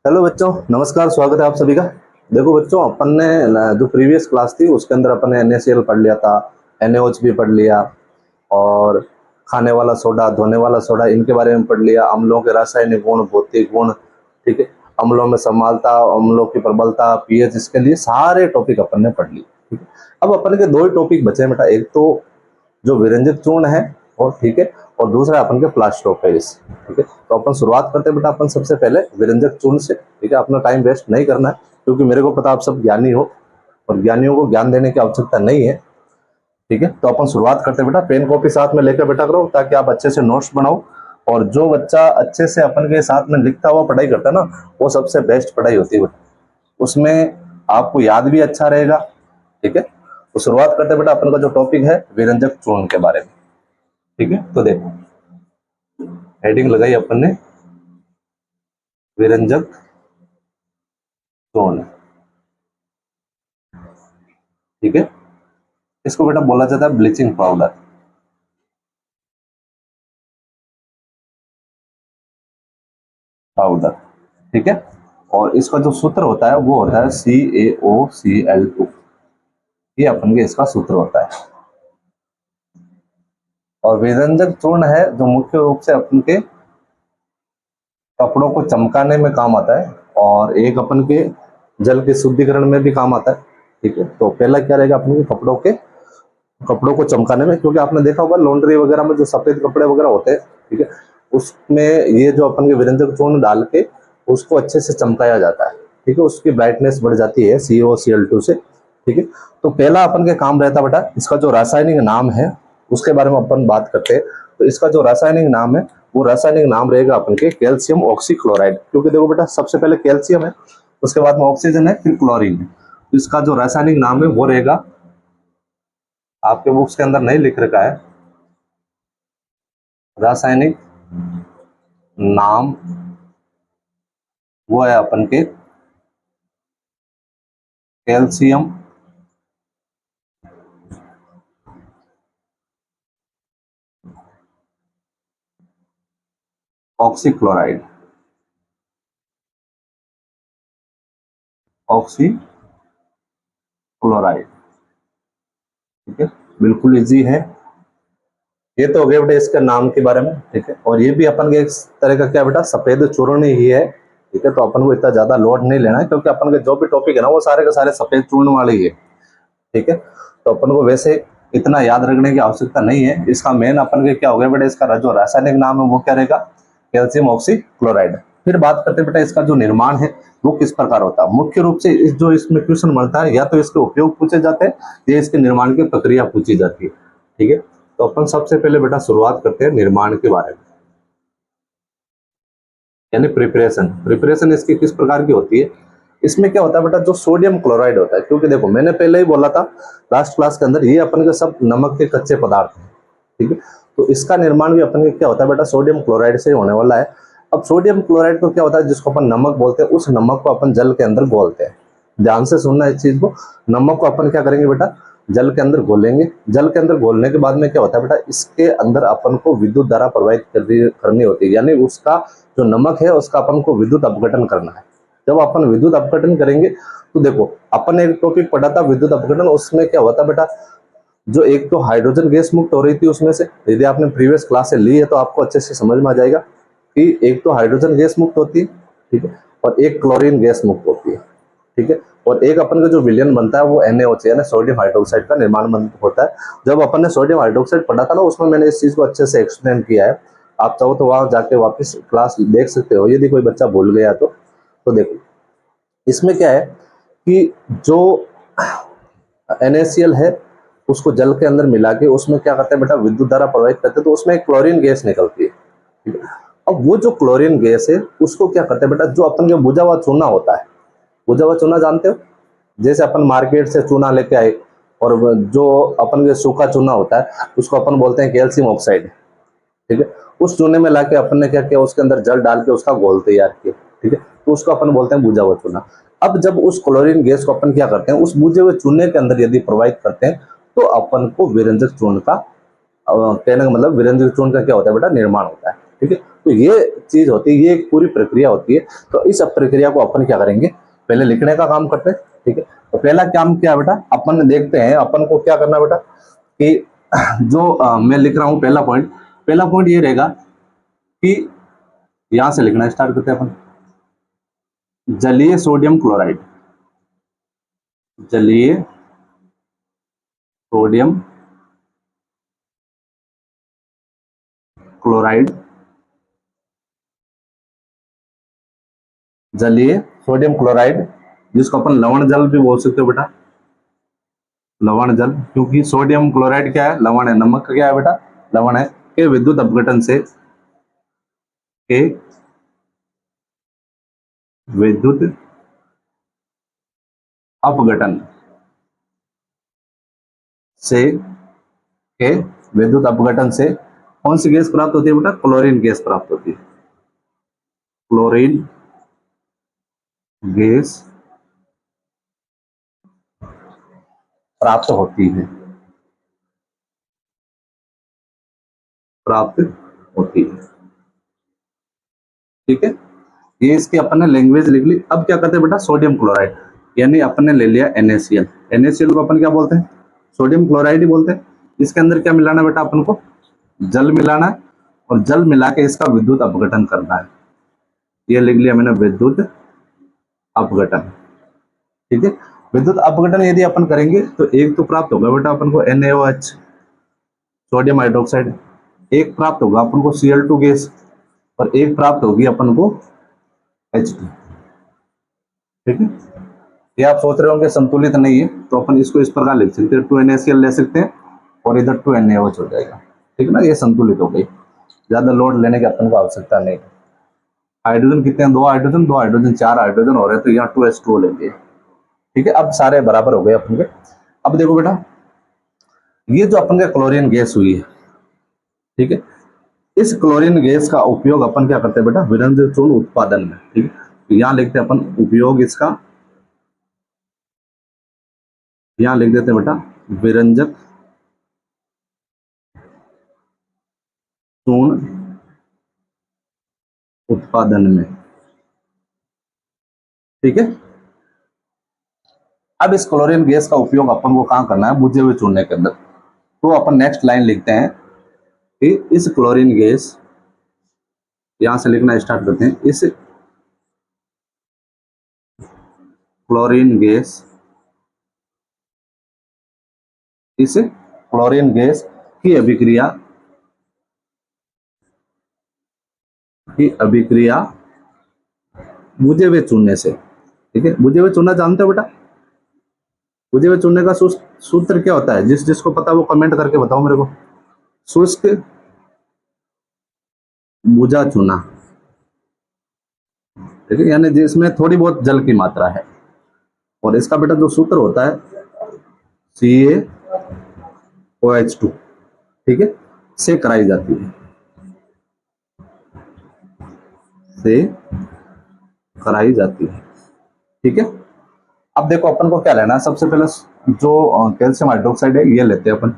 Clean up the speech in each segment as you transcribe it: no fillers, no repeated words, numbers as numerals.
Hello बच्चों, नमस्कार। स्वागत है आप सभी का। देखो बच्चों, अपन ने जो प्रीवियस क्लास थी उसके अंदर अपन ने NaCl पढ़ लिया था, NaOH भी पढ़ लिया, और खाने वाला सोडा, धोने वाला सोडा, इनके बारे में पढ़ लिया। अम्लों के रासायनिक गुण, भौतिक गुण, ठीक है, अम्लों में समालता, अम्लों की प्रबलता, पीएच, इसके लिए सारे टॉपिक अपन ने पढ़ लिए। ठीक है, अब अपन के दो ही टॉपिक बचे हैं बेटा, एक तो जो विरंजक चूर्ण है और ठीक है, और दूसरा अपन के प्लास्टर ऑफ पेरिस। ठीक है, तो अपन शुरुआत करते हैं बेटा अपन सबसे पहले विरंजक चूर्ण से। ठीक है, अपना टाइम वेस्ट नहीं करना है, क्योंकि मेरे को पता आप सब ज्ञानी हो और ज्ञानियों को ज्ञान देने की आवश्यकता नहीं है। ठीक है, तो अपन शुरुआत करते हैं बेटा। पेन कॉपी साथ में लेकर बेटा करो, ताकि आप अच्छे से नोट्स बनाओ। और जो बच्चा अच्छे से अपन के साथ में लिखता हुआ पढ़ाई करता है ना, वो सबसे बेस्ट पढ़ाई होती है बेटा, उसमें आपको याद भी अच्छा रहेगा। ठीक है, तो शुरुआत करते हैं बेटा अपन का जो टॉपिक है विरंजक चूर्ण के बारे में। ठीक है, तो देखो हेडिंग लगाई अपन ने, विरंजक चूर्ण। ठीक है, इसको बेटा बोला जाता है ब्लीचिंग पाउडर। पाउडर, ठीक है, और इसका जो सूत्र होता है वो होता है CaOCl2। ये अपन के इसका सूत्र होता है। और विरंजक चूर्ण है जो मुख्य रूप से अपन के कपड़ों को चमकाने में काम आता है, और एक अपन के जल के शुद्धिकरण में भी काम आता है। ठीक है, तो पहला क्या रहेगा अपन के कपड़ों को चमकाने में, क्योंकि आपने देखा होगा लॉन्ड्री वगैरह में जो सफेद कपड़े वगैरह होते हैं, ठीक है, उसमें ये जो अपन के विरंजक चूर्ण डाल के उसको अच्छे से चमकाया जाता है। ठीक है, उसकी ब्राइटनेस बढ़ जाती है CaOCl2 से। ठीक है, तो पहला अपन के काम रहता बेटा, इसका जो रासायनिक नाम है उसके बारे में अपन बात करते हैं। तो इसका जो रासायनिक नाम है वो रासायनिक नाम रहेगा अपन के कैल्शियम ऑक्सीक्लोराइड। क्योंकि देखो बेटा, सबसे पहले कैल्शियम है, उसके बाद में ऑक्सीजन है, फिर क्लोरीन है। तो इसका जो रासायनिक नाम है वो रहेगा, आपके बुक्स के अंदर नहीं लिख रखा है, रासायनिक नाम वो है अपन के कैल्शियम ऑक्सीक्लोराइड। ऑक्सीक्लोराइड, ठीक है, बिल्कुल इजी है। ये तो हो गया बेटा इसके नाम के बारे में। ठीक है, और ये भी अपन के एक तरह का क्या बेटा, सफेद चूर्ण ही है। ठीक है, तो अपन को इतना ज्यादा लोड नहीं लेना है, क्योंकि अपन के जो भी टॉपिक है ना वो सारे के सारे सफेद चूर्ण वाले ही है। ठीक है, तो अपन को वैसे इतना याद रखने की आवश्यकता नहीं है। इसका मेन अपन के क्या हो गया बेटा, इसका जो रासायनिक नाम है वो क्या रहेगा, कैल्शियम ऑक्सीक्लोराइड। फिर बात करते हैं बेटा इसका जो निर्माण है वो किस प्रकार होता है। मुख्य रूप से जो इसमें क्वेश्चन बनता है, या तो इसके उपयोग पूछे जाते हैं या इसके निर्माण की प्रक्रिया पूछी जाती है। ठीक है, तो अपन सबसे पहले बेटा शुरुआत करते हैं निर्माण के बारे में, यानी प्रिपरेशन। प्रिपरेशन इसकी किस प्रकार की होती है। इसमें क्या होता है बेटा, जो सोडियम क्लोराइड होता है, क्योंकि देखो मैंने पहले ही बोला था लास्ट क्लास के अंदर, ये अपन के सब नमक के कच्चे पदार्थ हैं। ठीक है, तो इसका निर्माण भी अपन के क्या होता है बेटा, सोडियम क्लोराइड से होने वाला है। अब सोडियम क्लोराइड को क्या होता है, जिसको अपन नमक बोलते हैं, उस नमक को अपन जल के अंदर घोलते हैं। ध्यान से सुनना इस चीज को। नमक को अपन क्या करेंगे बेटा, जल के अंदर घोलेंगे। जल के अंदर घोलने के बाद में क्या होता है बेटा, इसके अंदर अपन को विद्युत धारा प्रवाहित करनी होती है, यानी उसका जो नमक है उसका अपन को विद्युत अपघटन करना है। जब अपन विद्युत अपघटन करेंगे तो देखो, अपन ने एक टॉपिक पढ़ा था विद्युत अपघटन, उसमें क्या होता बेटा, जो एक तो हाइड्रोजन गैस मुक्त हो रही थी उसमें से, यदि आपने प्रीवियस क्लास से ली है तो आपको अच्छे से समझ में आ जाएगा कि एक तो हाइड्रोजन गैस मुक्त होती है, ठीक है, और एक क्लोरीन गैस मुक्त होती है। ठीक है, और एक अपन का जो विलयन बनता है वो NaOH यानी सोडियम हाइड्रोक्साइड का निर्माण होता है। जब अपन ने सोडियम हाइड्रोक्साइड पढ़ा था ना, उसमें मैंने इस चीज को अच्छे से एक्सप्लेन किया है। आप चाहो तो वहां जाके वापस क्लास देख सकते हो, यदि कोई बच्चा भूल गया तो देखो इसमें क्या है कि जो NaCl है उसको जल के अंदर मिला के उसमें क्या करते हैं बेटा, विद्युत धारा प्रवाहित करते हैं, तो उसमें एक क्लोरीन गैस निकलती है। ठीक है, अब वो जो क्लोरीन गैस है उसको क्या करते हैं बेटा, जो अपन के बुझा हुआ चूना होता है, बुझा हुआ चूना जानते हो, जैसे अपन मार्केट से चूना लेके आए, और जो अपन के सूखा चूना होता है उसको अपन बोलते हैं कैल्शियम ऑक्साइड। ठीक है, उस चूने में लाके अपन ने क्या किया, उसके अंदर जल डाल के उसका घोल तैयार किया। ठीक है, तो उसको अपन बोलते हैं बुझा हुआ चूना। अब जब उस क्लोरीन गैस को अपन क्या करते हैं, उस बुझे हुए चूने के अंदर यदि प्रवाहित करते हैं तो अपन को विरंजक चूर्ण का कहने का मतलब विरंजक चूर्ण का क्या होता है बेटा, निर्माण होता है। ठीक है, तो ये चीज होती है, ये एक पूरी प्रक्रिया होती है। तो इस प्रक्रिया को अपन क्या करेंगे, पहले लिखने का काम करते हैं। ठीक है, तो पहला काम क्या है बेटा, अपन देखते हैं अपन को क्या करना है बेटा, कि जो मैं लिख रहा हूं पहला पॉइंट ये रहेगा कि यहां से लिखना स्टार्ट करते हैं अपन। जलीय सोडियम क्लोराइड, जलीय सोडियम क्लोराइड, जलीय सोडियम क्लोराइड, जिसको अपन लवण जल भी बोल सकते हो बेटा, लवण जल, क्योंकि सोडियम क्लोराइड क्या है, लवण है। नमक का क्या है बेटा, लवण है। के विद्युत अपघटन से, के विद्युत अपघटन से, के विद्युत अपघटन से कौन सी गैस प्राप्त होती है बेटा, क्लोरीन गैस प्राप्त होती है। क्लोरीन गैस प्राप्त होती है, प्राप्त होती है। ठीक है, ये इसकी अपन ने लैंग्वेज लिख ली। अब क्या करते हैं बेटा, सोडियम क्लोराइड, यानी अपन ने ले लिया NaCl। NaCl को अपन क्या बोलते हैं, सोडियम क्लोराइड ही बोलते हैं। इसके अंदर क्या मिलाना बेटा, अपन को जल मिलाना है, और जल मिला के इसका विद्युत अपघटन करना है। ये लिख लिया मैंने, विद्युत अपघटन। ठीक है, विद्युत अपघटन यदि अपन करेंगे तो एक तो प्राप्त होगा बेटा अपन को NaOH, सोडियम हाइड्रोक्साइड। एक प्राप्त होगा अपन को Cl2 गैस, और एक प्राप्त होगी अपन को H2। ठीक है, ये आप सोच रहे होंगे संतुलित नहीं है, तो अपन इसको इस प्रकार लिख सकते हैं, 2NaCl ले सकते हैं और इधर 2NaOH हो जाएगा। ठीक है ना, ये संतुलित हो गई, ज्यादा लोड लेने की अपन को आवश्यकता नहीं। हाइड्रोजन कितने हैं, दो हाइड्रोजन 4 हाइड्रोजन हो रहे हैं, तो यहाँ 2H2O लेंगे। ठीक है, अब सारे बराबर हो गए अपन के। अब देखो बेटा, ये जो अपन का क्लोरीन गैस हुई है, ठीक है, इस क्लोरीन गैस का उपयोग अपन क्या करते हैं बेटा, विरंजक चूर्ण उत्पादन में। ठीक है, तो यहाँ लिखते हैं अपन उपयोग इसका, यहाँ लिख देते हैं बेटा विरंजक चूर्ण उत्पादन में। ठीक है, अब इस क्लोरीन गैस का उपयोग अपन को कहां करना है, बुझे हुए चूने के अंदर। तो अपन नेक्स्ट लाइन लिखते हैं कि इस क्लोरीन गैस, यहां से लिखना स्टार्ट करते हैं, इस क्लोरीन गैस, इस क्लोरीन गैस की अभिक्रिया, बुझे हुए चूने से। ठीक है, बुझे हुए चूना जानते हो बेटा, बुझे हुए चूने का सूत्र क्या होता है, जिसको पता वो कमेंट करके बताओ मेरे को। शुष्क बुझा चूना, ठीक है, यानी जिसमें थोड़ी बहुत जल की मात्रा है, और इसका बेटा जो सूत्र होता है CaOH2, ठीक है, से कराई जाती है, से कराई जाती है। ठीक है, अब देखो अपन को क्या लेना है, सबसे पहले जो कैल्शियम हाइड्रोक्साइड है ये लेते हैं अपन।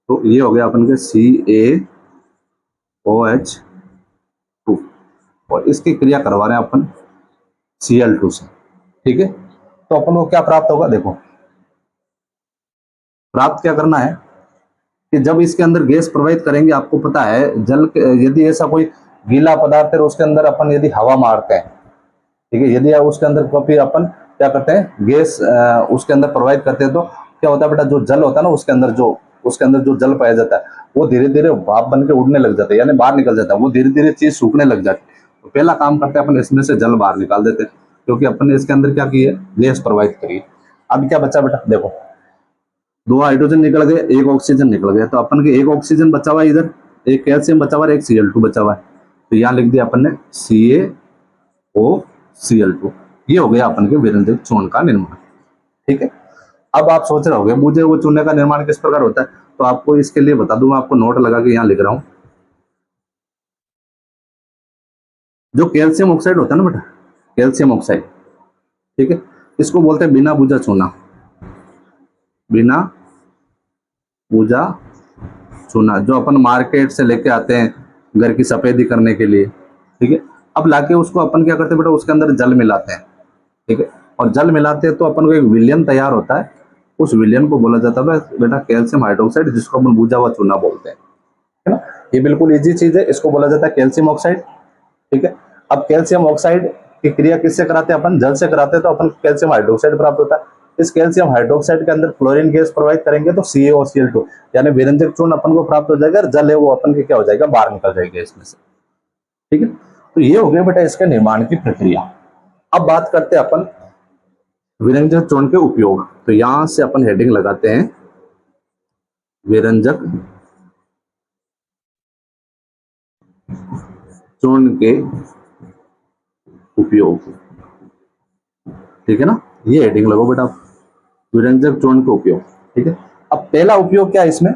तो ये हो गया अपन के CaOH2, और इसकी क्रिया करवा रहे हैं अपन Cl2 से। ठीक है, तो अपन को क्या प्राप्त होगा, देखो प्राप्त क्या करना है कि जब इसके अंदर गैस प्रवाहित करेंगे, आपको पता है जल यदि ऐसा कोई गीला पदार्थ है उसके अंदर अपन यदि हवा मारते हैं, ठीक है, यदि उसके अंदर कभी अपन क्या करते हैं, गैस उसके अंदर प्रवाहित करते हैं, तो क्या होता है बेटा, जो जल होता है ना उसके अंदर जो जल पाया जाता है, वो धीरे धीरे भाप बन के उड़ने लग जाता है, यानी बाहर निकल जाता है, वो धीरे धीरे चीज सूखने लग जाती है। तो पहला काम करते हैं अपन, इसमें से जल बाहर निकाल देते हैं, क्योंकि अपन ने इसके अंदर क्या की है, गैस प्रवाहित करी है। अब क्या बचा बेटा, देखो 2 हाइड्रोजन निकल गए, 1 ऑक्सीजन निकल गया, तो अपन के 1 ऑक्सीजन बचा हुआ है इधर, 1 कैल्शियम बचा हुआ है, 1 Cl2 बचा हुआ है। तो यहाँ लिख दिया अपन ने CaOCl2। ये हो गया अपन के विरंजक चूर्ण का निर्माण। ठीक है, अब आप सोच रहे होंगे मुझे वो चूने का निर्माण किस प्रकार होता है, तो आपको इसके लिए बता दूं, मैं आपको नोट लगा के यहाँ लिख रहा हूं। जो कैल्शियम ऑक्साइड होता है ना बेटा, कैल्शियम ऑक्साइड, ठीक है, इसको बोलते हैं बिना बुझा चूना, बिना बुझा चूना, जो अपन मार्केट से लेके आते हैं, घर की सफेदी करने के लिए, ठीक है। अब लाके उसको अपन क्या करते हैं बेटा, उसके अंदर जल मिलाते हैं, ठीक है। और जल मिलाते हैं तो अपन को एक विलयन तैयार होता है, उस विलयन को बोला जाता है बेटा कैल्शियम हाइड्रोक्साइड, जिसको अपन बुझा हुआ चूना बोलते हैं, है ना। ये बिल्कुल इजी चीज है, इसको बोला जाता है कैल्शियम ऑक्साइड, ठीक है। अब कैल्शियम ऑक्साइड की क्रिया किससे कराते हैं अपन, जल से कराते हैं, तो अपन कैल्शियम हाइड्रोक्साइड प्राप्त होता है। इस कैल्शियम हाइड्रोक्साइड के अंदर क्लोरीन गैस प्रोवाइड करेंगे तो CaOCl2 यानी विरंजक चूर्ण अपन को प्राप्त हो जाएगा, और जल है वो अपन के क्या हो जाएगा, बाहर निकल जाएगा इसमें से, ठीक है। तो ये हो गया बेटा इसके निर्माण की प्रक्रिया। अब बात करते हैं अपन विरंजक चूर्ण के उपयोग। तो यहां से अपन हेडिंग लगाते हैं विरंजक चूर्ण के उपयोग, ठीक है ना। ये हेडिंग लगो बेटा, विरंजक चूर्ण के उपयोग, ठीक है। अब पहला उपयोग क्या है इसमें,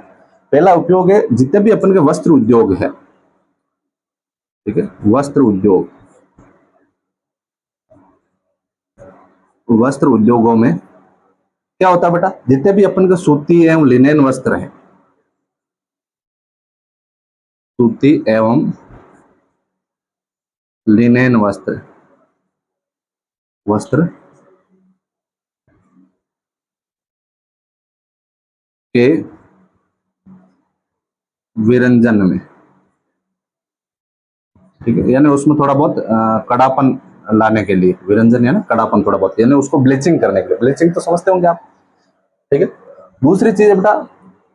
पहला उपयोग है जितने भी अपन के वस्त्र उद्योग है, ठीक है, वस्त्र उद्योग, वस्त्र उद्योगों में क्या होता है बेटा, जितने भी अपन के सूती एवं लिनेन वस्त्र हैं, सूती एवं लिनेन वस्त्र, वस्त्र के विरंजन में, ठीक है, यानी उसमें थोड़ा बहुत कड़ापन लाने के लिए, विरंजन यानी कड़ापन थोड़ा बहुत, यानी उसको ब्लीचिंग करने के लिए, ब्लीचिंग तो समझते होंगे आप, ठीक है। दूसरी चीज है बेटा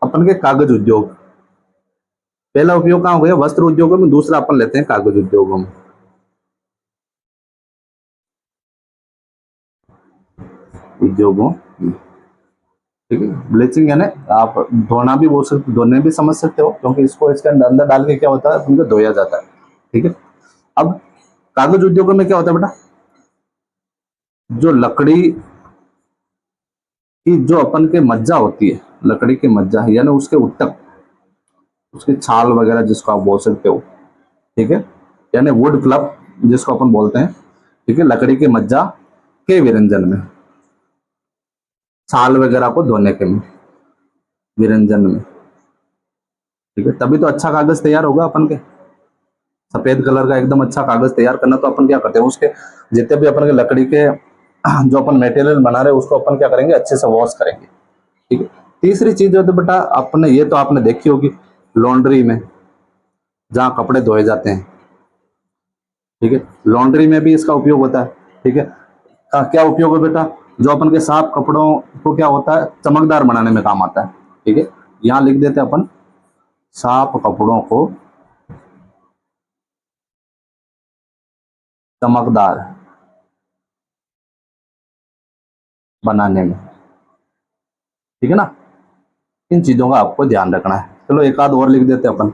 अपन के कागज उद्योग, पहला उपयोग कहाँ हो गया, वस्त्र उद्योगों में, दूसरा अपन लेते हैं कागज उद्योगों में, उद्योगों, ठीक है। ब्लीचिंग यानी आप धोना भी बोल सकते, धोने भी समझ सकते हो, क्योंकि इसको इसके अंदर डाल के क्या होता है उनको धोया जाता है, ठीक है। अब कागज उद्योगों में क्या होता है बेटा, जो लकड़ी की जो अपन के मज्जा होती है, लकड़ी की मज्जा है, यानी उसके उत्तक, उसकी छाल वगैरह जिसको आप बोल सकते हो, ठीक है, यानी वुड फ्लफ जिसको अपन बोलते हैं, ठीक है, लकड़ी के मज्जा के विरंजन में, छाल वगैरह को धोने के में, विरंजन में, ठीक है। तभी तो अच्छा कागज तैयार होगा अपन के, सफेद कलर का एकदम अच्छा कागज तैयार करना, तो अपन क्या करते हैं उसके जितने भी अपन के लकड़ी के जो अपन मटेरियल बना रहे हैं उसको अपन क्या करेंगे, अच्छे से वॉश करेंगे, ठीक है। तीसरी चीज जो तो बेटा आपने ये तो आपने देखी होगी, लॉन्ड्री में जहाँ कपड़े धोए जाते हैं, ठीक है, लॉन्ड्री में भी इसका उपयोग होता है, ठीक है। क्या उपयोग है बेटा, जो अपन के साफ कपड़ों को क्या होता है, चमकदार बनाने में काम आता है, ठीक है। यहाँ लिख देते हैं अपन, साफ कपड़ों को चमकदार बनाने में, ठीक है ना। इन चीजों का आपको ध्यान रखना है। चलो एक आध और लिख देते हैं अपन,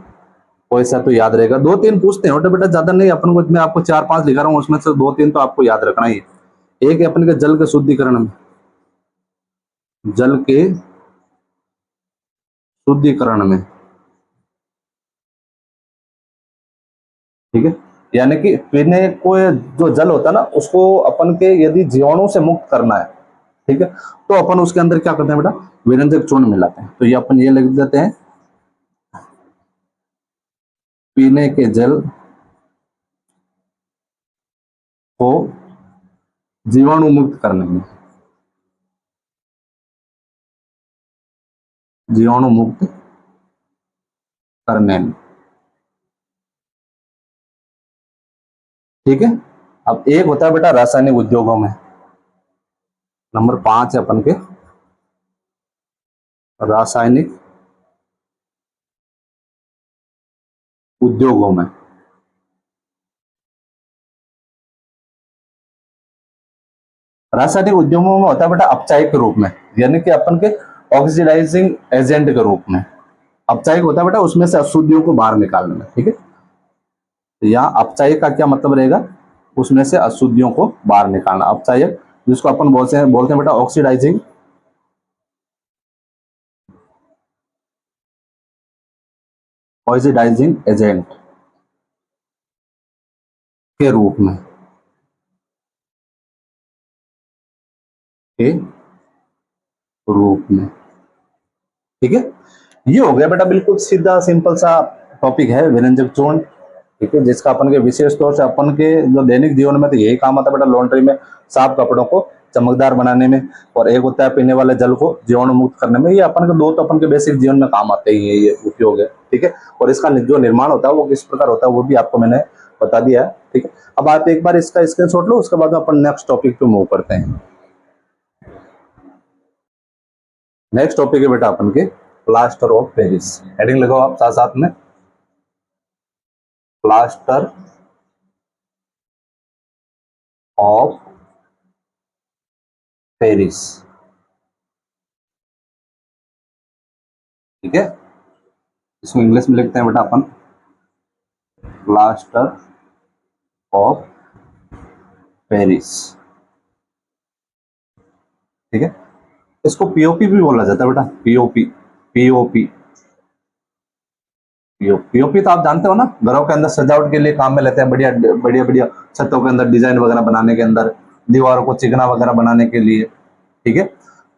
कोई सा तो याद रहेगा, दो तीन पूछते हैं बेटा, ज्यादा नहीं अपन को, मैं आपको चार पांच लिखा रहा हूँ, उसमें से दो तीन तो आपको याद रखना ही है। एक है अपन के जल के शुद्धिकरण में, जल के शुद्धिकरण में, ठीक है, यानी कि पीने को जो जल होता है ना उसको अपन के यदि जीवाणु से मुक्त करना है, ठीक है, तो अपन उसके अंदर क्या करते हैं बेटा, विरंजक चूर्ण मिलाते हैं। तो ये अपन ये लिख देते हैं, पीने के जल को जीवाणु मुक्त करने में, जीवाणु मुक्त करने में, ठीक है। अब एक होता है बेटा रासायनिक उद्योगों में, नंबर 5 है अपन के रासायनिक उद्योगों में। रासायनिक उद्योगों में होता है बेटा अपचायक के रूप में, यानी कि अपन के ऑक्सीडाइजिंग एजेंट के रूप में, अपचायक होता है बेटा उसमें से अशुद्धियों को बाहर निकालने में, ठीक है। तो यहाँ अपचायक का क्या मतलब रहेगा, उसमें से अशुद्धियों को बाहर निकालना, अपचायक जिसको अपन बोलते हैं बेटा ऑक्सीडाइजिंग ऑक्सीडाइजिंग एजेंट के रूप में, के रूप में, ठीक है। ये हो गया बेटा बिल्कुल सीधा सिंपल सा टॉपिक है विरंजक चूर्ण, ठीक है, जिसका अपन के विशेष तौर से अपन के जो दैनिक जीवन में तो यही काम आता है बेटा, लॉन्ड्री में साफ कपड़ों को चमकदार बनाने में, और एक होता है पीने वाले जल को जीवाणु मुक्त करने में। ये अपन के दो तो अपन के बेसिक जीवन में काम आते ही है, ये उपयोग है। ठीक है, और इसका जो निर्माण होता है वो किस प्रकार होता है वो भी आपको मैंने बता दिया है। ठीक है, अब आप एक बार इसका स्क्रीनशॉट लो, उसके बाद अपन नेक्स्ट टॉपिक पे मूव करते हैं। नेक्स्ट टॉपिक है बेटा अपन के प्लास्टर ऑफ पेरिस। हेडिंग लगाओ आप साथ साथ में, प्लास्टर ऑफ पेरिस। ठीक है, इसको इंग्लिश में लिखते हैं बेटा अपन प्लास्टर ऑफ पेरिस। ठीक है, इसको पीओपी भी बोला जाता है बेटा, पीओपी। पीओपी पीओपी तो आप जानते हो ना, घरों के अंदर सजावट के लिए काम में लेते हैं, बढ़िया बढ़िया बढ़िया छतों के अंदर डिजाइन वगैरह बनाने के अंदर, दीवारों को चिकना वगैरह बनाने के लिए। ठीक है,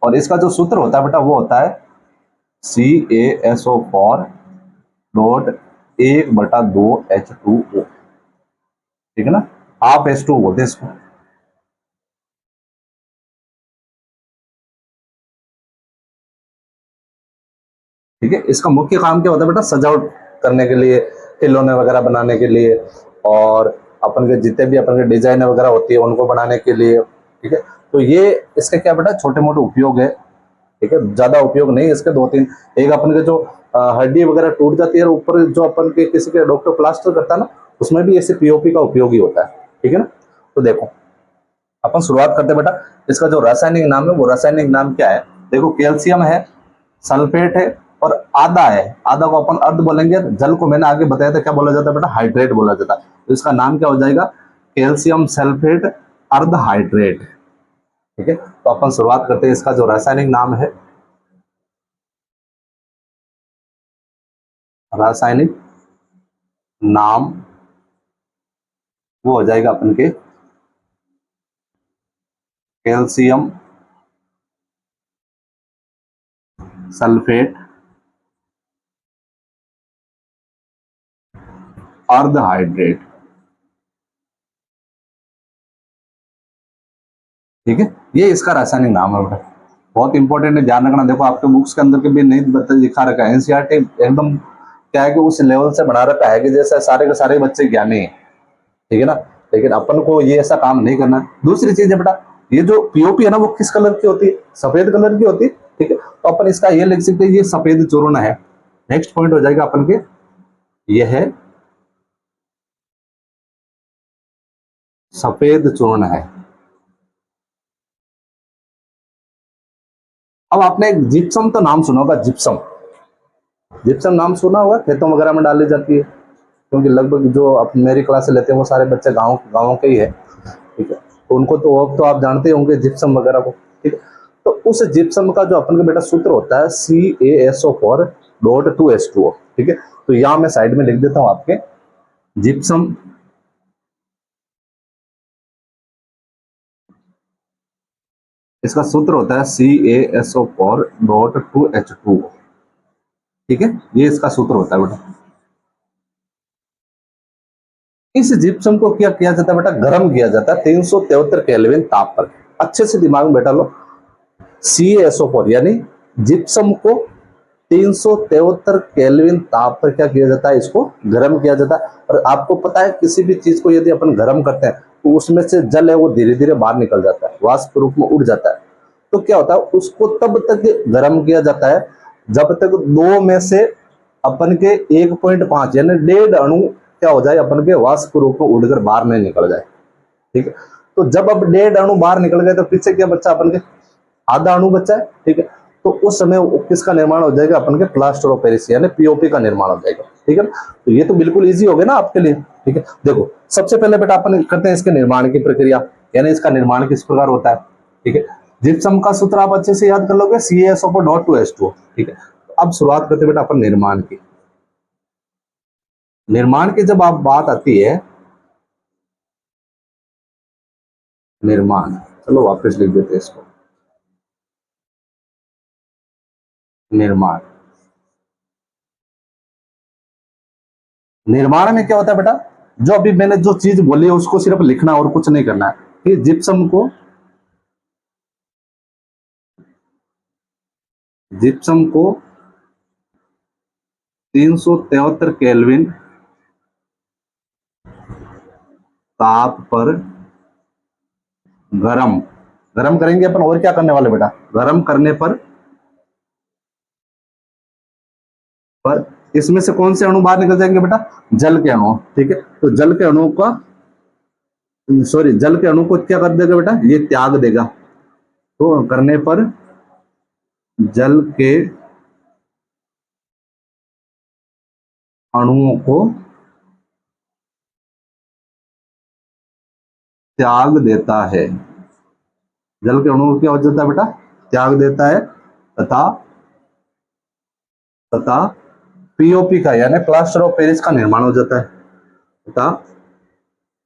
और इसका जो सूत्र होता है बेटा वो होता है CaSO4 डॉट 1/2H2O। ठीक है ना, हाफ H2O बोलते हैं इसको। ठीक है, इसका मुख्य काम क्या होता है बेटा, सजावट करने के लिए, खिलौने वगैरह बनाने के लिए, और अपन के जितने भी अपन के डिजाइन वगैरह होती है उनको बनाने के लिए। ठीक है, तो ये इसके क्या बेटा छोटे मोटे उपयोग है। ठीक है, ज्यादा उपयोग नहीं इसके, दो तीन। एक अपन के जो हड्डी वगैरह टूट जाती है ऊपर, जो अपन के किसी के डॉक्टर प्लास्टर करता है ना, उसमें भी ऐसे पीओपी का उपयोग ही होता है। ठीक है ना, तो देखो अपन शुरुआत करते हैं बेटा। इसका जो रासायनिक नाम है वो रासायनिक नाम क्या है, देखो कैल्शियम है, सल्फेट है, और आधा है। आधा को अपन अर्ध बोलेंगे, जल को मैंने आगे बताया था क्या बोला जाता है बेटा, हाइड्रेट बोला जाता है। तो इसका नाम क्या हो जाएगा, कैल्शियम सल्फेट अर्ध हाइड्रेट। ठीक है, तो अपन शुरुआत करते हैं। इसका जो रासायनिक नाम है, रासायनिक नाम वो हो जाएगा अपन के कैल्शियम सल्फेट अर्ध हाइड्रेट। ठीक है, ये इसका रासायनिक नाम है बेटा, बहुत इंपॉर्टेंट है, ध्यान रखना। देखो आपके बुक्स के अंदर के भी नहीं दिखा रखा है, एनसीईआरटी एकदम क्या है कि उस लेवल से बना रखा है कि जैसे सारे के सारे बच्चे ज्ञानी है। ठीक है ना, लेकिन अपन को ये ऐसा काम नहीं करना है। दूसरी चीज है बेटा, ये जो पीओपी है ना वो किस कलर की होती है, सफेद कलर की होती है। ठीक है, तो अपन इसका ये लिख सकते हैं, ये सफेद चूर्ण है। नेक्स्ट पॉइंट हो जाएगा अपन के, ये है सफेद चूर्ण है। अब आपने एक जिप्सम तो नाम सुना होगा, जिप्सम। जिप्सम नाम सुना होगा, खेतों वगैरह में डाली जाती है, क्योंकि लगभग जो आप मेरी क्लास से लेते हैं वो सारे बच्चे गाँव के ही है। ठीक है, तो उनको तो अब तो आप जानते होंगे जिप्सम वगैरह को। ठीक है, तो उस जिप्सम का जो अपन का बेटा सूत्र होता है CaSO4.2H2O। ठीक है, तो यहाँ मैं साइड में लिख देता हूँ आपके, जिप्सम इसका सूत्र होता है CaSO4.2H2O। ठीक है, ये इसका सूत्र होता है बेटा। इस जिप्सम को क्या किया जाता है बेटा, गर्म किया जाता है 373 केल्विन ताप पर। अच्छे से दिमाग में बैठा लो, CaSO4 यानी जिप्सम को 373 केल्विन ताप पर क्या किया जाता है, इसको गर्म किया जाता है। और आपको पता है किसी भी चीज को यदि अपन गर्म करते हैं तो उसमें से जल है वो धीरे धीरे बाहर निकल जाता है, वाष्प रूप में उड़ जाता है। तो क्या होता है, उसको तब तक गर्म किया जाता है जब तक दो में से अपन के 1.5 यानी 1.5 अणु क्या हो जाए, अपन के वाष्प रूप में उड़कर बाहर नहीं निकल जाए। ठीक है, तो जब अब 1.5 अणु बाहर निकल गए तो पीछे क्या बच्चा, अपन के आधा अणु बचा है। ठीक है, तो उस समय किसका निर्माण हो जाएगा, अपन के प्लास्टर ऑफ पेरिस यानी पीओपी का निर्माण हो जाएगा। ठीक है, तो ये तो बिल्कुल इजी हो गया ना आपके लिए। ठीक है, देखो सबसे पहले बेटा अपन करते हैं इसके निर्माण की प्रक्रिया, यानी इसका निर्माण किस प्रकार होता है। ठीक है, जिप्सम का सूत्र आप अच्छे से याद कर लोगे, CaSO4.2H2O। ठीक है, अब शुरुआत करते बेटा अपन निर्माण की। निर्माण की जब आप बात आती है, निर्माण, चलो वापस लिख देते हैं इसको, निर्माण। निर्माण में क्या होता है बेटा, जो अभी मैंने जो चीज बोली है उसको सिर्फ लिखना और कुछ नहीं करना है कि जिप्सम को 373 केल्विन ताप पर गरम गरम करेंगे अपन। और क्या करने वाले बेटा, गरम करने पर इसमें से कौन से अणु बाहर निकल जाएंगे बेटा, जल के अणु। ठीक है, तो जल के अणु का जल के अणु को क्या कर देगा बेटा, ये त्याग देगा। तो करने पर जल के अणुओं को त्याग देता है। जल के अणुओं को क्या हो जाता है बेटा, त्याग देता है। तथा तथा पीओपी का यानी प्लास्टर ऑफ पेरिस का निर्माण हो जाता है। तथा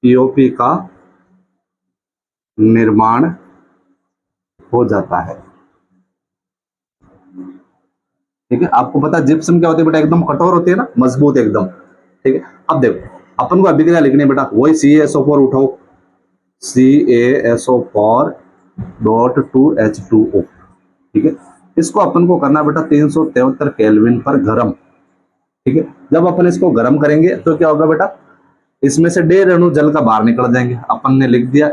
पीओपी का निर्माण हो जाता है। ठीक है, आपको पता है जिप्सम क्या होती है बेटा, एकदम कठोर होती है ना, मजबूत एकदम। ठीक है, अब देखो अपन को अभिक्रिया लिखनी है बेटा, वही CaSO4 उठाओ, CaSO4 डॉट 2H2O। ठीक है, इसको अपन को करना बेटा 373 केल्विन पर गरम। ठीक है, जब अपन इसको गरम करेंगे तो क्या होगा बेटा, इसमें से 1.5 अणु जल का बाहर निकल जाएंगे। अपन ने लिख दिया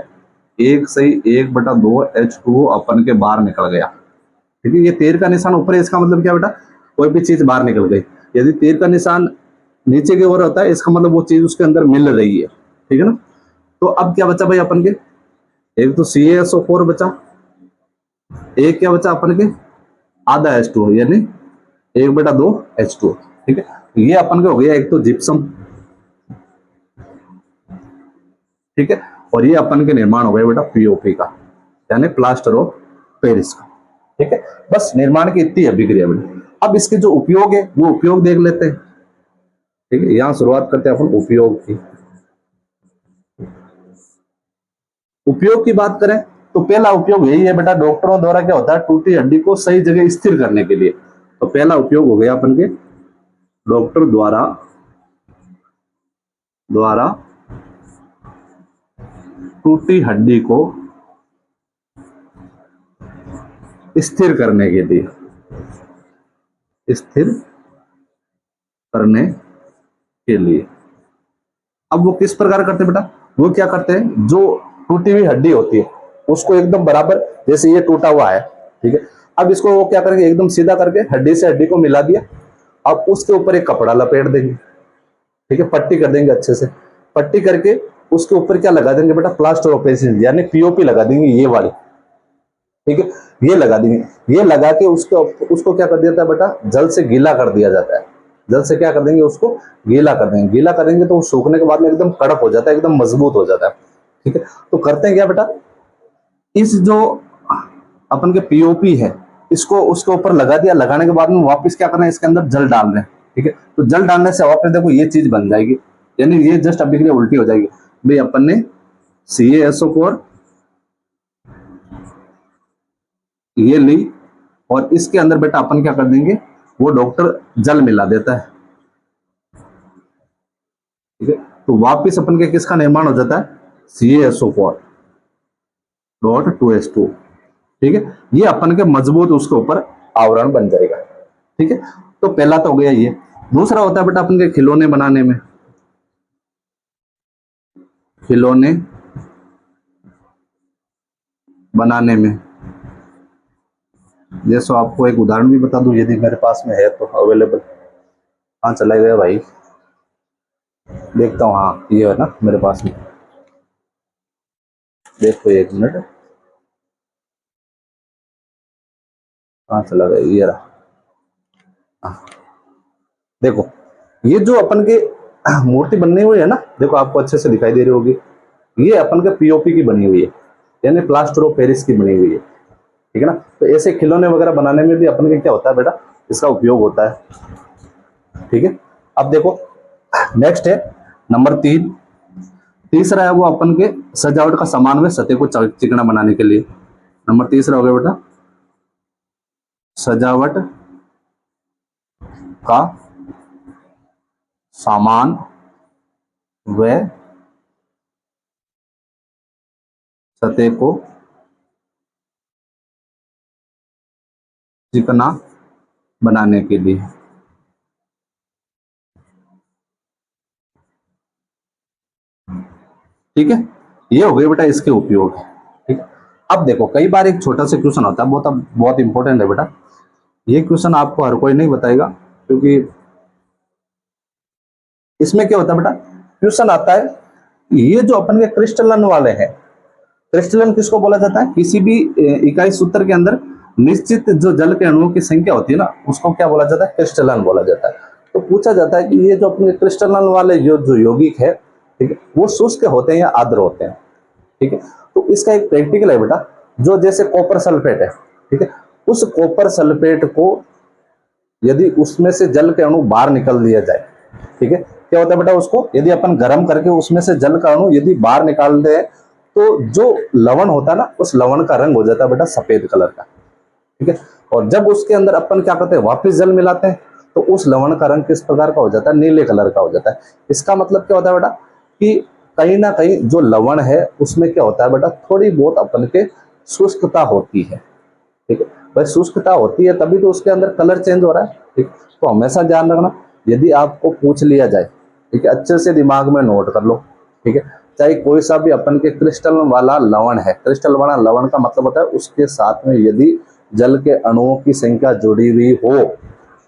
1/2 H2O अपन के बाहर निकल गया। ठीक है, ये तीर का निशान ऊपर है, इसका मतलब क्या बेटा, कोई भी चीज बाहर निकल गई। यदि तीर का निशान नीचे की ओर होता है, इसका मतलब वो चीज उसके अंदर मिल रही है। ठीक है ना, तो अब क्या बचा भाई अपन के, एक तो CaSO4 बचा, एक क्या बचा अपन के, आधा H2O यानी 1/2 H2O। ठीक है, ये अपन का हो गया एक तो जिप्सम। ठीक है, और ये अपन के निर्माण हो गया बेटा पीओपी का यानी प्लास्टर ऑफ पेरिस का। ठीक है, बस निर्माण की इतनी अभिक्रिया बेटा। अब इसके जो उपयोग है वो उपयोग देख लेते हैं। ठीक है, यहां शुरुआत करते हैं अपन उपयोग की। उपयोग की बात करें तो पहला उपयोग यही है बेटा, डॉक्टरों द्वारा क्या होता है, टूटी हड्डी को सही जगह स्थिर करने के लिए। तो पहला उपयोग हो गया अपन के डॉक्टर द्वारा टूटी हड्डी को स्थिर करने के लिए, स्थिर करने के लिए। अब वो किस प्रकार करते हैं बेटा, वो क्या करते हैं, जो टूटी हुई हड्डी होती है उसको एकदम बराबर, जैसे ये टूटा हुआ है। ठीक है, अब इसको वो क्या करेंगे, एकदम सीधा करके हड्डी से हड्डी को मिला दिया। अब उसके ऊपर एक कपड़ा लपेट देंगे। ठीक है, पट्टी कर देंगे अच्छे से, पट्टी करके उसके ऊपर क्या लगा देंगे बेटा, प्लास्टर ऑफ पेरिस यानी पीओपी लगा देंगे, ये वाली। ठीक है, ये लगा देंगे। ये लगा के उसको क्या कर दिया बेटा, जल से गीला कर दिया जाता है। जल से क्या कर देंगे, उसको गीला कर देंगे। गीला करेंगे तो वो सूखने के बाद में एकदम कड़क हो जाता है, एकदम मजबूत हो जाता है। ठीक है, तो करते हैं क्या बेटा, इस जो अपन के पीओपी है इसको उसके ऊपर लगा दिया। लगाने के बाद में वापस क्या करना है, इसके अंदर जल डाल रहे हैं। ठीक है, तो जल डालने से वापस देखो ये चीज बन जाएगी, यानी ये जस्ट अभी के लिए उल्टी हो जाएगी। भाई अपन ने CaSO4 ये ली और इसके अंदर बेटा अपन क्या कर देंगे, वो डॉक्टर जल मिला देता है। ठीक है, तो वापिस अपन के किसका निर्माण हो जाता है, CaSO4 डॉट 2H2। ठीक है, ये अपन के मजबूत उसके ऊपर आवरण बन जाएगा। ठीक है, तो पहला तो हो गया ये। दूसरा होता है बेटा अपन के खिलौने बनाने में, खिलौने बनाने में। जैसे आपको एक उदाहरण भी बता दूं, यदि मेरे पास में है तो अवेलेबल। हाँ चला गया भाई, देखता हूँ। हाँ ये है ना मेरे पास में, देखो 1 मिनट। हाँ चला गया, ये रहा। हाँ, देखो ये जो अपन के मूर्ति बननी हुई है ना, देखो आपको अच्छे से दिखाई दे रही होगी, ये अपन के पीओपी की बनी हुई है यानी प्लास्टर ऑफ पेरिस की बनी हुई है। ठीक है ना, तो ऐसे खिलौने वगैरह बनाने में भी अपन के क्या होता है बेटा, इसका उपयोग होता है। ठीक है, अब देखो नेक्स्ट है नंबर 3। तीसरा है वो अपन के सजावट का सामान में सतह को चिकना बनाने के लिए। नंबर तीसरा हो गया बेटा सजावट का सामान वह सतह को चिकना बनाने के लिए। ठीक है, ये हो गए बेटा इसके उपयोग। ठीक है, अब देखो कई बार एक छोटा सा क्वेश्चन होता है, बहुत इंपॉर्टेंट है बेटा। ये क्वेश्चन आपको हर कोई नहीं बताएगा, क्योंकि इसमें क्या होता है बेटा, क्वेश्चन आता है ये जो अपन के क्रिस्टलन वाले हैं, क्रिस्टलन किसको बोला जाता है, किसी भी इकाई सूत्र के अंदर निश्चित जो जल के अणुओं की संख्या होती है ना, उसको क्या बोला जाता है, क्रिस्टलन बोला जाता है। तो पूछा जाता है कि ये जो अपने क्रिस्टलन वाले जो यौगिक है, ठीक है, वो शुष्क होते हैं या आर्द्र होते हैं। ठीक है, तो इसका एक प्रैक्टिकल है बेटा, जो जैसे कॉपर सल्फेट है, ठीक है, उस कॉपर सल्फेट को यदि उसमें से जल के अणु बाहर निकल दिया जाए, ठीक है, क्या होता है बेटा, उसको यदि अपन गर्म करके उसमें से जल का अणु यदि बाहर निकाल दे, तो जो लवण होता है ना, उस लवण का रंग हो जाता है बेटा सफेद कलर का। ठीक है, और जब उसके अंदर अपन क्या करते हैं, वापस जल मिलाते हैं, तो उस लवण का रंग किस प्रकार का हो जाता है, नीले कलर का हो जाता है। इसका मतलब क्या होता है बेटा, कि कहीं ना कहीं जो लवण है उसमें क्या होता है बेटा, थोड़ी बहुत अपन के शुष्कता होती है। ठीक है, भाई शुष्कता होती है तभी तो उसके अंदर कलर चेंज हो रहा है। ठीक, तो हमेशा ध्यान रखना, यदि आपको पूछ लिया जाए, ठीक है, अच्छे से दिमाग में नोट कर लो। ठीक है, चाहे कोई सा भी अपन के क्रिस्टल वाला लवण है, क्रिस्टल वाला लवण का मतलब होता है उसके साथ में यदि जल के अणुओं की संख्या जुड़ी हुई हो,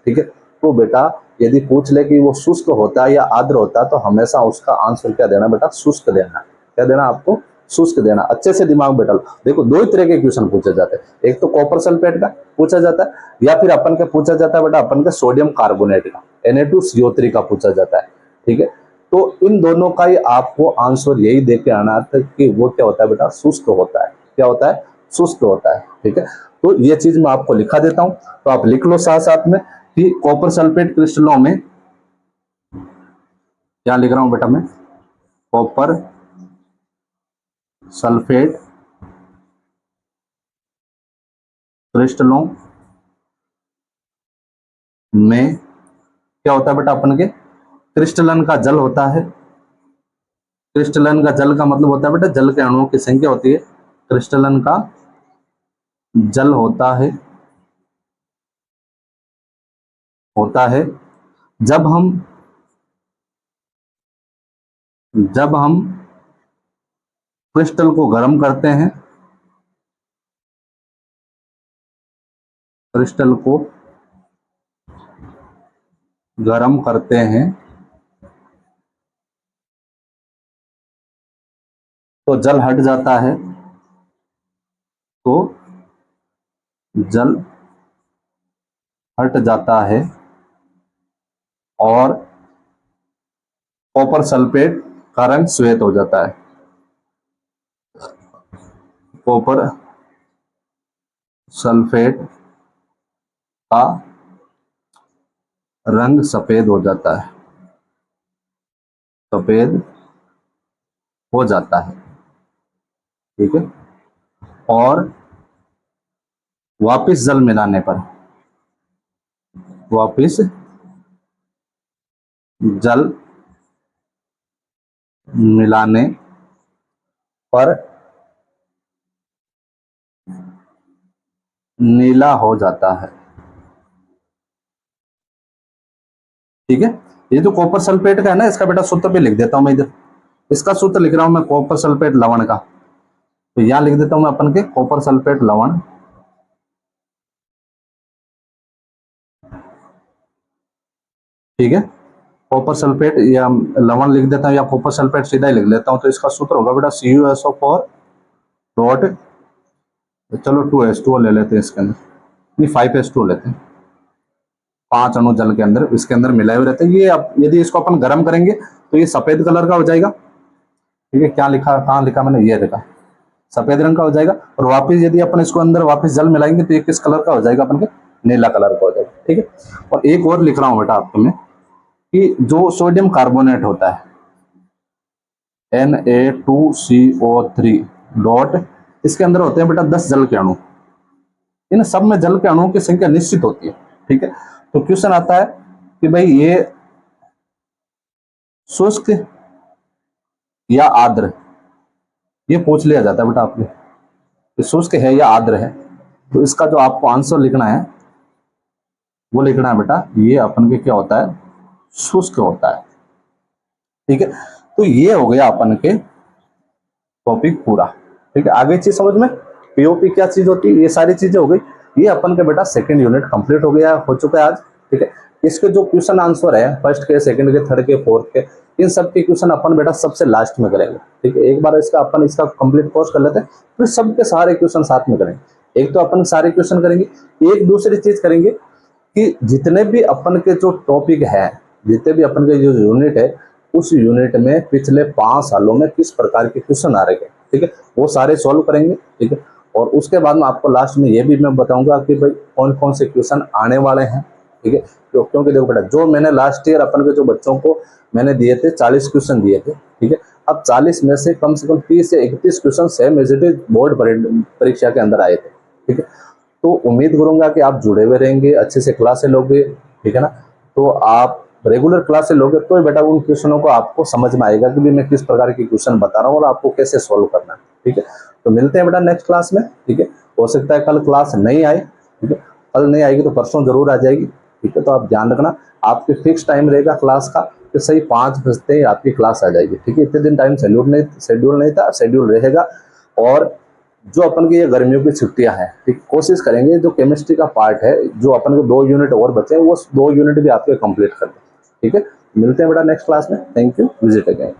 ठीक है, तो बेटा यदि पूछ ले कि वो शुष्क होता है या आर्द्र होता है, तो हमेशा उसका आंसर क्या देना बेटा, शुष्क देना। क्या देना आपको, शुष्क देना। अच्छे से दिमाग बैठा लो। देखो दो ही तरह के क्वेश्चन पूछे जाते हैं, एक तो कॉपर सल्फेट का पूछा जाता है, या फिर अपन का पूछा जाता है बेटा अपन का सोडियम कार्बोनेट का, Na2CO3 का पूछा जाता है। ठीक है, तो इन दोनों का ही आपको आंसर यही दे के आना था कि वो क्या होता है बेटा, शुष्क होता है। क्या होता है, शुष्क होता है। ठीक है, तो ये चीज मैं आपको लिखा देता हूं, तो आप लिख लो साथ साथ में कि कॉपर सल्फेट क्रिस्टलों में, क्या लिख रहा हूं बेटा मैं, कॉपर सल्फेट क्रिस्टलों में क्या होता है बेटा, अपन के क्रिस्टलन का जल होता है। क्रिस्टलन का जल का मतलब होता है बेटा, जल के अणुओं की संख्या होती है, क्रिस्टलन का जल होता है जब हम क्रिस्टल को गर्म करते हैं, क्रिस्टल को गर्म करते हैं तो जल हट जाता है, तो जल हट जाता है और कॉपर सल्फेट का रंग श्वेत हो जाता है। कॉपर सल्फेट का रंग सफेद हो जाता है, सफेद हो जाता है। ठीक है, और वापिस जल मिलाने पर, वापिस जल मिलाने पर नीला हो जाता है। ठीक है, ये जो कॉपर सल्फेट का है ना, इसका बेटा सूत्र भी लिख देता हूं मैं इधर, इसका सूत्र लिख रहा हूं मैं कॉपर सल्फेट लवण का, तो यहां लिख देता हूं मैं अपन के कॉपर सल्फेट लवण। ठीक है, कॉपर सल्फेट या लवण लिख देता हूं, या कॉपर सल्फेट सीधा ही लिख लेता हूं, तो इसका सूत्र होगा बेटा CuSO4 डॉट, चलो 2H2O ले लेते हैं इसके अंदर, नहीं 5H2O लेते हैं, 5 अणु जल के अंदर इसके अंदर मिलाए हुए रहते हैं। ये यदि इसको अपन गर्म करेंगे तो ये सफेद कलर का हो जाएगा। ठीक है, क्या लिखा, कहाँ लिखा मैंने, ये लिखा, सफेद रंग का हो जाएगा। और वापस यदि अपन इसको अंदर वापस जल मिलाएंगे तो ये किस कलर का हो जाएगा, अपन के नीला कलर का हो जाएगा। ठीक है, और एक और लिख रहा हूं बेटा आपको मैं, कि जो सोडियम कार्बोनेट होता है Na2CO3 डॉट, इसके अंदर होते हैं बेटा 10 जल के अणु, इन सब में जल के अणुओं की संख्या निश्चित होती है। ठीक है, तो क्वेश्चन आता है कि भाई ये शुष्क या आर्द्र, ये पूछ लिया जाता है बेटा आपने, ये शुष्क है या आर्द्र है। तो इसका जो आपको आंसर लिखना है वो लिखना है बेटा, ये अपन के क्या होता है, शुष्क होता है। ठीक है, तो ये हो गया अपन के टॉपिक पूरा। ठीक है, आगे चीज समझ में, पीओपी क्या चीज होती है, ये सारी चीजें हो गई। ये अपन के बेटा सेकंड यूनिट कंप्लीट हो चुका है आज। ठीक है, इसके जो क्वेश्चन आंसर है फर्स्ट के, सेकंड के, थर्ड के, फोर्थ के, इन सब के क्वेश्चन अपन बेटा सबसे लास्ट में करेंगे। ठीक है, एक बार अपन इसका कंप्लीट कोर्स कर लेते हैं, फिर सबके सारे क्वेश्चन साथ में करेंगे। एक तो अपन सारे क्वेश्चन करेंगे, एक दूसरी चीज करेंगे कि जितने भी अपन के जो टॉपिक है, जितने भी अपन के जो यूनिट है, उस यूनिट में पिछले 5 सालों में किस प्रकार के क्वेश्चन आ रहे हैं, ठीक है, वो सारे सॉल्व करेंगे। ठीक है, और उसके बाद में आपको लास्ट में ये भी मैं बताऊंगा कि भाई कौन कौन से क्वेश्चन आने वाले हैं। ठीक है, क्योंकि देखो बेटा, जो मैंने लास्ट ईयर अपन के जो बच्चों को मैंने दिए थे 40 क्वेश्चन दिए थे। ठीक है, अब 40 में से कम 30 से 31 क्वेश्चन सेम एज बोर्ड परीक्षा के अंदर आए थे। ठीक है, तो उम्मीद करूंगा कि आप जुड़े हुए रहेंगे, अच्छे से क्लासें लोगे। ठीक है ना, तो आप रेगुलर क्लासें लोगे तो बेटा उन क्वेश्चनों को आपको समझ में आएगा कि भी मैं किस प्रकार के क्वेश्चन बता रहा हूँ और आपको कैसे सॉल्व करना है। ठीक है, तो मिलते हैं बेटा नेक्स्ट क्लास में। ठीक है, हो सकता है कल क्लास नहीं आए। ठीक है, कल नहीं आएगी तो परसों जरूर आ जाएगी। ठीक है, तो आप ध्यान रखना, आपके फिक्स टाइम रहेगा क्लास का कि सही 5 बजते ही आपकी क्लास आ जाएगी। ठीक है, इतने दिन टाइम शेड्यूल नहीं था, शेड्यूल रहेगा। और जो अपन की ये गर्मियों की छुट्टियां हैं, ठीक, कोशिश करेंगे जो केमिस्ट्री का पार्ट है, जो अपन को 2 यूनिट और बचे हैं, वो 2 यूनिट भी आपके कंप्लीट कर दें। ठीक है, मिलते हैं बेटा नेक्स्ट क्लास में। Thank you, visit again.